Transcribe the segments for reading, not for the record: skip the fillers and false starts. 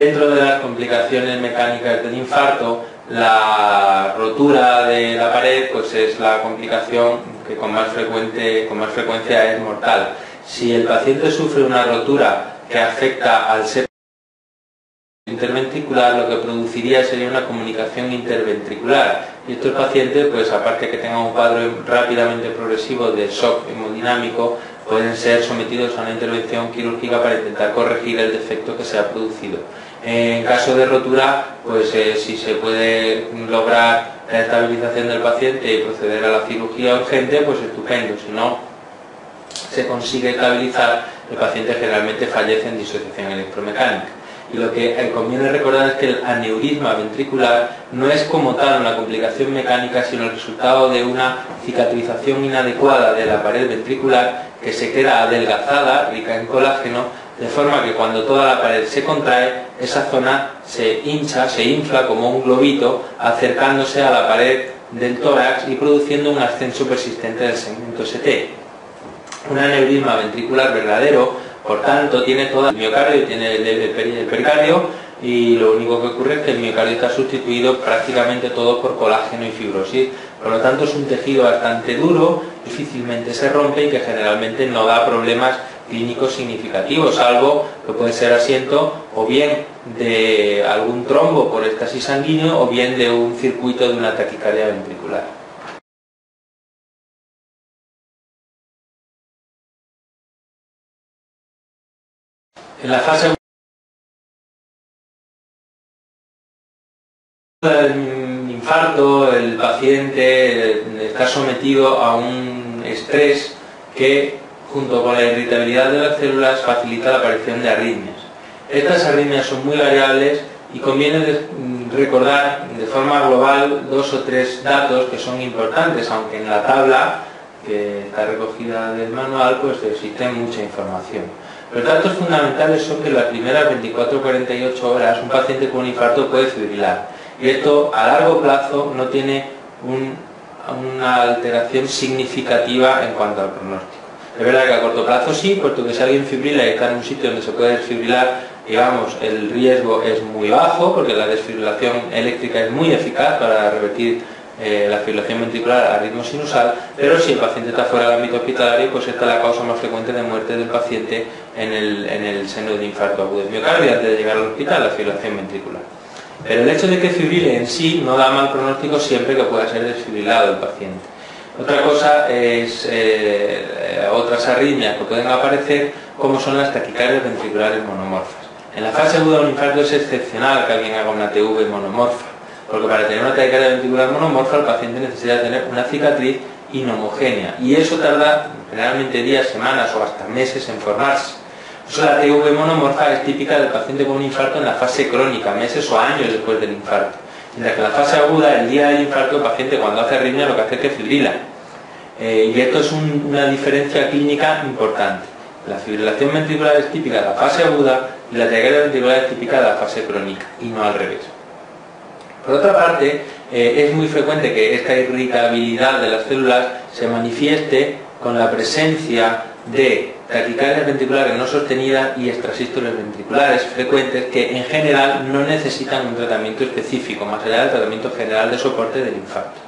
Dentro de las complicaciones mecánicas del infarto, la rotura de la pared pues es la complicación que con más frecuencia es mortal. Si el paciente sufre una rotura que afecta al septo interventricular, lo que produciría sería una comunicación interventricular, y estos pacientes, pues aparte que tengan un cuadro rápidamente progresivo de shock hemodinámico, pueden ser sometidos a una intervención quirúrgica para intentar corregir el defecto que se ha producido. En caso de rotura, pues si se puede lograr la estabilización del paciente y proceder a la cirugía urgente, pues estupendo. Si no se consigue estabilizar, el paciente generalmente fallece en disociación electromecánica. Y lo que conviene recordar es que el aneurisma ventricular no es como tal una complicación mecánica, sino el resultado de una cicatrización inadecuada de la pared ventricular que se queda adelgazada, rica en colágeno, de forma que cuando toda la pared se contrae, esa zona se infla como un globito, acercándose a la pared del tórax y produciendo un ascenso persistente del segmento ST. Un aneurisma ventricular verdadero, por tanto, tiene todo el miocardio, tiene el pericardio, y lo único que ocurre es que el miocardio está sustituido prácticamente todo por colágeno y fibrosis. Por lo tanto, es un tejido bastante duro, difícilmente se rompe y que generalmente no da problemas clínicos significativos, salvo que puede ser asiento o bien de algún trombo por éxtasis sanguíneo o bien de un circuito de una taquicardia ventricular. En la fase del infarto, el paciente está sometido a un estrés que, junto con la irritabilidad de las células, facilita la aparición de arritmias. Estas arritmias son muy variables y conviene recordar de forma global 2 o 3 datos que son importantes, aunque en la tabla que está recogida del manual pues existe mucha información. Los datos fundamentales son que en las primeras 24 o 48 horas un paciente con un infarto puede fibrilar, y esto a largo plazo no tiene una alteración significativa en cuanto al pronóstico. Es verdad que a corto plazo sí, puesto que si alguien fibrila y está en un sitio donde se puede desfibrilar, digamos, el riesgo es muy bajo, porque la desfibrilación eléctrica es muy eficaz para revertir la fibrilación ventricular a ritmo sinusal, pero si el paciente está fuera del ámbito hospitalario, pues esta es la causa más frecuente de muerte del paciente en el seno del infarto agudo del miocardio antes de llegar al hospital, la fibrilación ventricular. Pero el hecho de que fibrile en sí no da mal pronóstico siempre que pueda ser desfibrilado el paciente. Otra cosa es otras arritmias que pueden aparecer, como son las taquicardias ventriculares monomorfas. En la fase aguda de un infarto es excepcional que alguien haga una TV monomorfa, porque para tener una taquicardia ventricular monomorfa el paciente necesita tener una cicatriz inhomogénea, y eso tarda generalmente días, semanas o hasta meses en formarse. Por eso la TV monomorfa es típica del paciente con un infarto en la fase crónica, meses o años después del infarto. Mientras que en la fase aguda, el día del infarto, el paciente cuando hace arritmia lo que hace es que fibrila. Y esto es una diferencia clínica importante. La fibrilación ventricular es típica de la fase aguda y la taquicardia ventricular es típica de la fase crónica, y no al revés. Por otra parte, es muy frecuente que esta irritabilidad de las células se manifieste con la presencia de taquicardias ventriculares no sostenidas y extrasístoles ventriculares frecuentes que en general no necesitan un tratamiento específico, más allá del tratamiento general de soporte del infarto.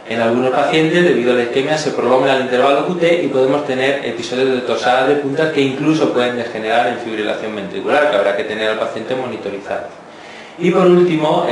En algunos pacientes, debido a la isquemia, se prolonga el intervalo QT y podemos tener episodios de tosadas de puntas que incluso pueden degenerar en fibrilación ventricular, que habrá que tener al paciente monitorizado. Y por último,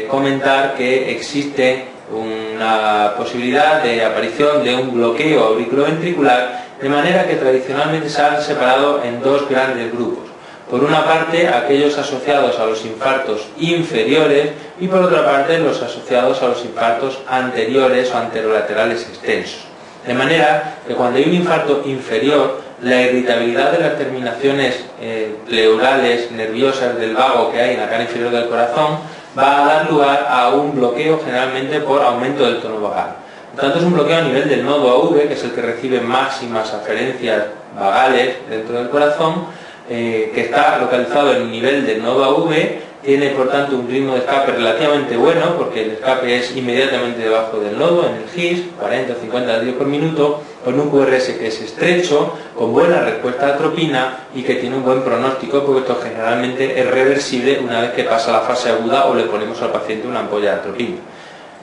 comentar que existe una posibilidad de aparición de un bloqueo auriculoventricular, de manera que tradicionalmente se han separado en dos grandes grupos. Por una parte, aquellos asociados a los infartos inferiores, y por otra parte, los asociados a los infartos anteriores o anterolaterales extensos. De manera que cuando hay un infarto inferior, la irritabilidad de las terminaciones pleurales nerviosas del vago que hay en la cara inferior del corazón va a dar lugar a un bloqueo, generalmente por aumento del tono vagal. Por tanto, es un bloqueo a nivel del nodo AV, que es el que recibe máximas aferencias vagales dentro del corazón, que está localizado en el nivel del nodo AV, tiene por tanto un ritmo de escape relativamente bueno, porque el escape es inmediatamente debajo del nodo, en el GIS, 40 o 50 latidos por minuto, con un QRS que es estrecho, con buena respuesta a atropina y que tiene un buen pronóstico, porque esto generalmente es reversible una vez que pasa la fase aguda o le ponemos al paciente una ampolla de atropina.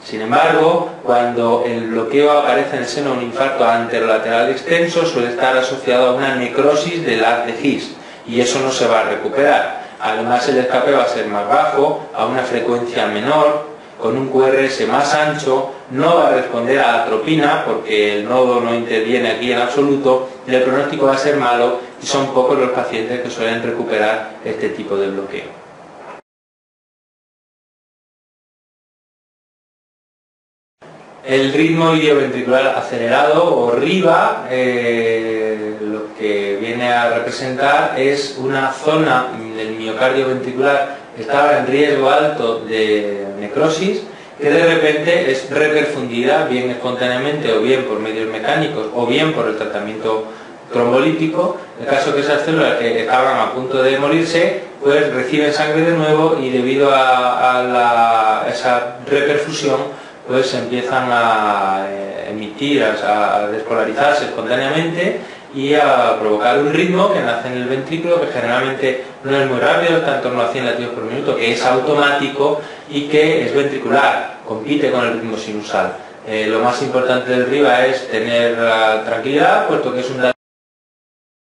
Sin embargo, cuando el bloqueo aparece en el seno de un infarto anterolateral extenso, suele estar asociado a una necrosis del haz de GIS, y eso no se va a recuperar. Además, el escape va a ser más bajo, a una frecuencia menor, con un QRS más ancho, no va a responder a atropina porque el nodo no interviene aquí en absoluto, y el pronóstico va a ser malo, y son pocos los pacientes que suelen recuperar este tipo de bloqueo. El ritmo idioventricular acelerado, o RIVA, lo que viene a representar es una zona del miocardio ventricular que estaba en riesgo alto de necrosis, que de repente es reperfundida, bien espontáneamente o bien por medios mecánicos o bien por el tratamiento trombolítico. En el caso que esas células que estaban a punto de morirse, pues reciben sangre de nuevo, y debido a esa reperfusión, pues empiezan a emitir, a despolarizarse espontáneamente y a provocar un ritmo que nace en el ventrículo, que generalmente no es muy rápido, está en torno a 100 latidos por minuto, que es automático y que es ventricular, compite con el ritmo sinusal. Lo más importante del RIVA es tener tranquilidad, puesto que es un dato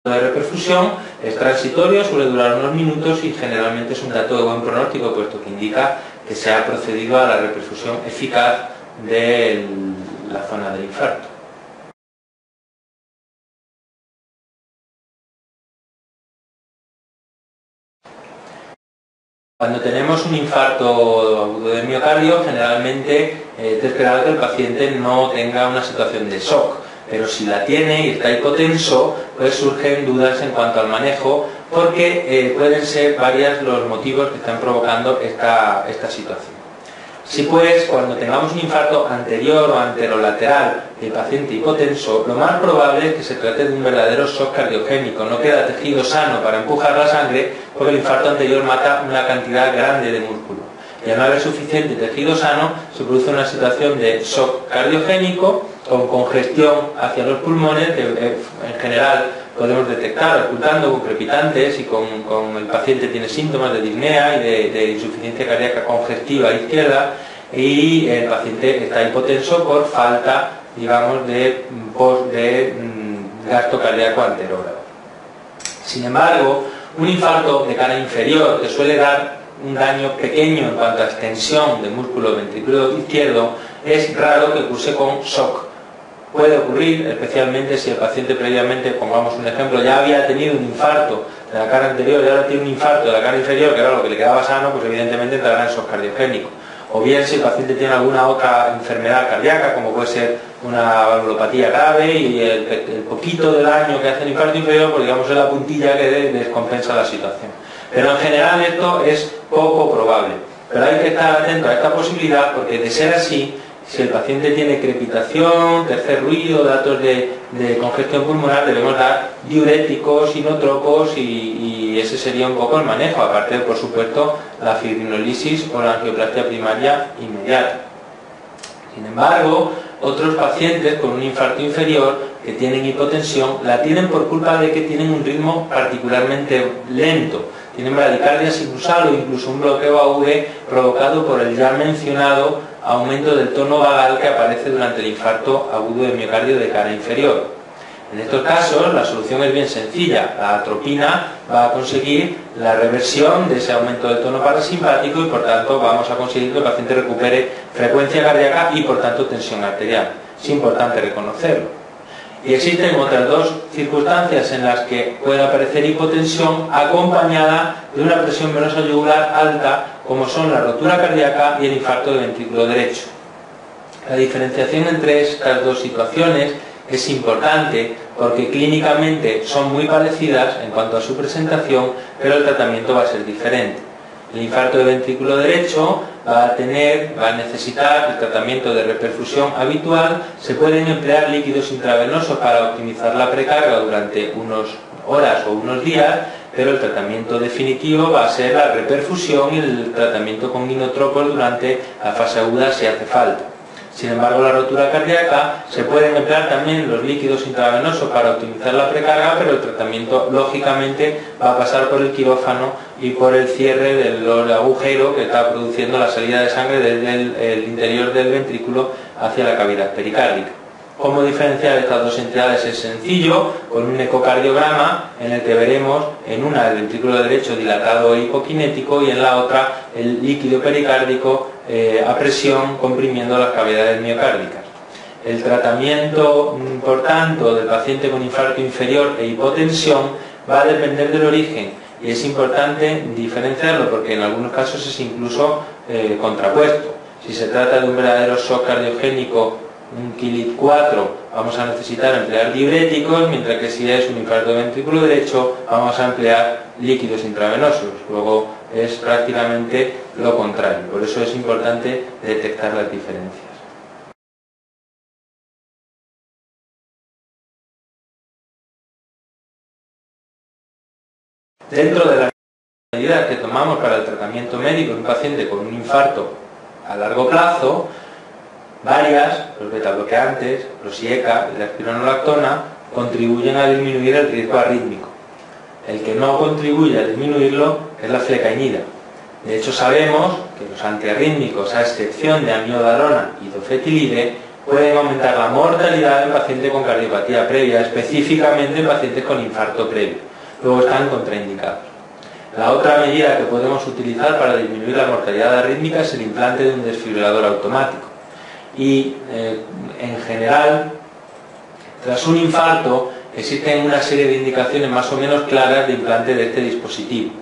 de reperfusión, es transitorio, suele durar unos minutos y generalmente es un dato de buen pronóstico, puesto que indica que se ha procedido a la reperfusión eficaz de la zona del infarto. Cuando tenemos un infarto agudo del miocardio, generalmente es de esperar que el paciente no tenga una situación de shock, pero si la tiene y está hipotenso, pues surgen dudas en cuanto al manejo, porque pueden ser varios los motivos que están provocando esta situación. Si pues, cuando tengamos un infarto anterior o anterolateral del paciente hipotenso, lo más probable es que se trate de un verdadero shock cardiogénico. No queda tejido sano para empujar la sangre, porque el infarto anterior mata una cantidad grande de músculo. Y al no haber suficiente tejido sano, se produce una situación de shock cardiogénico con congestión hacia los pulmones, que en general podemos detectar ocultando con crepitantes, y con el paciente tiene síntomas de disnea y de insuficiencia cardíaca congestiva izquierda, y el paciente está hipotenso por falta, digamos, de gasto cardíaco anterógrado. Sin embargo, un infarto de cara inferior, que suele dar un daño pequeño en cuanto a extensión del músculo ventrículo izquierdo, es raro que curse con shock. Puede ocurrir, especialmente si el paciente previamente, pongamos un ejemplo, ya había tenido un infarto de la cara anterior y ahora tiene un infarto de la cara inferior, que era lo que le quedaba sano, pues evidentemente entrará en shock cardiogénico. O bien si el paciente tiene alguna otra enfermedad cardíaca, como puede ser una valvulopatía grave, y el poquito de daño que hace el infarto inferior, pues digamos es la puntilla que descompensa la situación. Pero en general esto es poco probable. Pero hay que estar atento a esta posibilidad, porque de ser así, si el paciente tiene crepitación, tercer ruido, datos de congestión pulmonar, debemos dar diuréticos, inotropos, y ese sería un poco el manejo, aparte de, por supuesto, la fibrinolisis o la angioplastia primaria inmediata. Sin embargo, otros pacientes con un infarto inferior que tienen hipotensión, la tienen por culpa de que tienen un ritmo particularmente lento. Tienen bradicardia sinusal o incluso un bloqueo AV provocado por el ya mencionado aumento del tono vagal que aparece durante el infarto agudo de miocardio de cara inferior. En estos casos la solución es bien sencilla. La atropina va a conseguir la reversión de ese aumento del tono parasimpático, y por tanto vamos a conseguir que el paciente recupere frecuencia cardíaca y por tanto tensión arterial. Es importante reconocerlo. Y existen otras dos circunstancias en las que puede aparecer hipotensión acompañada de una presión venosa yugular alta, como son la rotura cardíaca y el infarto de ventrículo derecho. La diferenciación entre estas dos situaciones es importante, porque clínicamente son muy parecidas en cuanto a su presentación, pero el tratamiento va a ser diferente. El infarto de ventrículo derecho va a necesitar el tratamiento de reperfusión habitual. Se pueden emplear líquidos intravenosos para optimizar la precarga durante unas horas o unos días, pero el tratamiento definitivo va a ser la reperfusión y el tratamiento con inotropos durante la fase aguda si hace falta. Sin embargo, la rotura cardíaca se pueden emplear también los líquidos intravenosos para optimizar la precarga, pero el tratamiento lógicamente va a pasar por el quirófano y por el cierre del agujero que está produciendo la salida de sangre desde el interior del ventrículo hacia la cavidad pericárdica. ¿Cómo diferenciar estas dos entidades? Es sencillo, con un ecocardiograma en el que veremos en una el ventrículo derecho dilatado e hipokinético y en la otra el líquido pericárdico a presión comprimiendo las cavidades miocárdicas. El tratamiento, por tanto, del paciente con infarto inferior e hipotensión va a depender del origen y es importante diferenciarlo porque en algunos casos es incluso contrapuesto. Si se trata de un verdadero shock cardiogénico, un Kilit 4, vamos a necesitar emplear diuréticos, mientras que si es un infarto de ventrículo derecho vamos a emplear líquidos intravenosos. Luego es prácticamente lo contrario, por eso es importante detectar las diferencias. Dentro de las medidas que tomamos para el tratamiento médico de un paciente con un infarto a largo plazo, varias, los betabloqueantes, los IECA y la espironolactona, contribuyen a disminuir el riesgo arrítmico. El que no contribuye a disminuirlo es la flecainida. De hecho, sabemos que los antiarrítmicos, a excepción de amiodarona y dofetilide, pueden aumentar la mortalidad en pacientes con cardiopatía previa, específicamente en pacientes con infarto previo. Luego están contraindicados. La otra medida que podemos utilizar para disminuir la mortalidad arrítmica es el implante de un desfibrilador automático. Y en general, tras un infarto, existen una serie de indicaciones más o menos claras de implante de este dispositivo.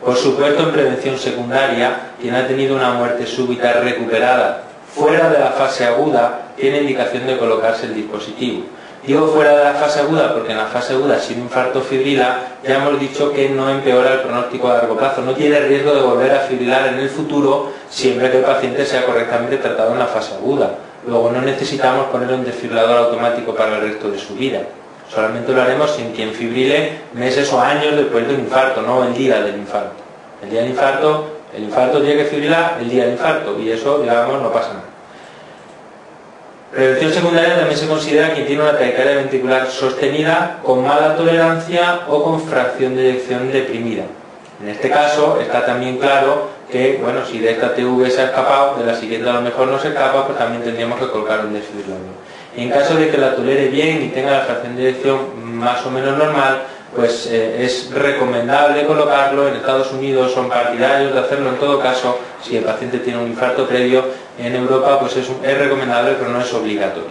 Por supuesto, en prevención secundaria, quien ha tenido una muerte súbita recuperada fuera de la fase aguda, tiene indicación de colocarse el dispositivo. Digo fuera de la fase aguda porque en la fase aguda, si un infarto fibrila, ya hemos dicho que no empeora el pronóstico a largo plazo, no tiene riesgo de volver a fibrilar en el futuro siempre que el paciente sea correctamente tratado en la fase aguda. Luego no necesitamos poner un desfibrilador automático para el resto de su vida. Solamente lo haremos en quien fibrile meses o años después de un infarto, no el día del infarto. El día del infarto, el infarto tiene que fibrilar el día del infarto y eso, digamos, no pasa nada. Prevención secundaria también se considera quien tiene una taquicardia ventricular sostenida con mala tolerancia o con fracción de eyección deprimida. En este caso está también claro que, bueno, si de esta TV se ha escapado, de la siguiente a lo mejor no se escapa, pues también tendríamos que colocar un desfibrilador. En caso de que la tolere bien y tenga la fracción de eyección más o menos normal, pues es recomendable colocarlo. En Estados Unidos son partidarios de hacerlo en todo caso si el paciente tiene un infarto previo. En Europa pues es recomendable, pero no es obligatorio.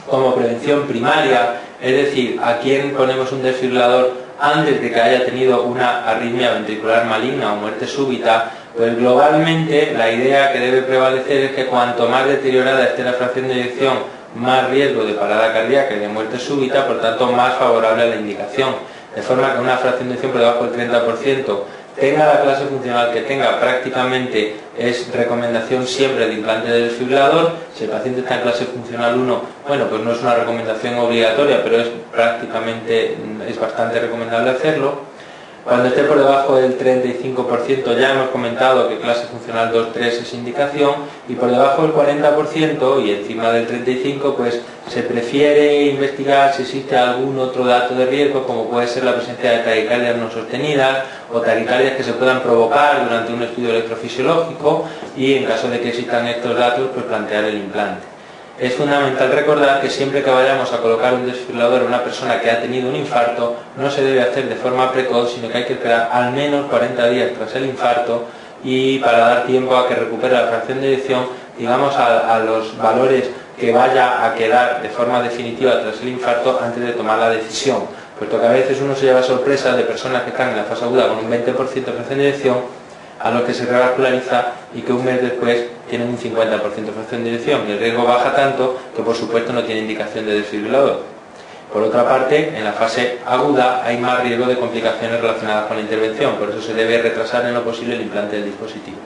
Como prevención primaria, es decir, a quién ponemos un desfibrilador antes de que haya tenido una arritmia ventricular maligna o muerte súbita, pues globalmente la idea que debe prevalecer es que cuanto más deteriorada esté la fracción de eyección, más riesgo de parada cardíaca y de muerte súbita, por tanto más favorable a la indicación. De forma que una fracción de eyección por debajo del 30%, tenga la clase funcional que tenga, prácticamente es recomendación siempre de implante de desfibrilador. Si el paciente está en clase funcional 1, bueno, pues no es una recomendación obligatoria, pero es bastante recomendable hacerlo. Cuando esté por debajo del 35%, ya hemos comentado que clase funcional 2-3 es indicación, y por debajo del 40% y encima del 35%, pues se prefiere investigar si existe algún otro dato de riesgo, como puede ser la presencia de taquicardias no sostenidas o taquicardias que se puedan provocar durante un estudio electrofisiológico, y en caso de que existan estos datos, pues plantear el implante. Es fundamental recordar que siempre que vayamos a colocar un desfibrilador a una persona que ha tenido un infarto, no se debe hacer de forma precoz, sino que hay que esperar al menos 40 días tras el infarto, y para dar tiempo a que recupere la fracción de eyección, digamos, a los valores que vaya a quedar de forma definitiva tras el infarto antes de tomar la decisión, puesto que a veces uno se lleva sorpresa de personas que están en la fase aguda con un 20% de fracción de eyección, a los que se revasculariza y que un mes después tienen un 50% de fracción de eyección, y el riesgo baja tanto que por supuesto no tiene indicación de desfibrilador. Por otra parte, en la fase aguda hay más riesgo de complicaciones relacionadas con la intervención, por eso se debe retrasar en lo posible el implante del dispositivo.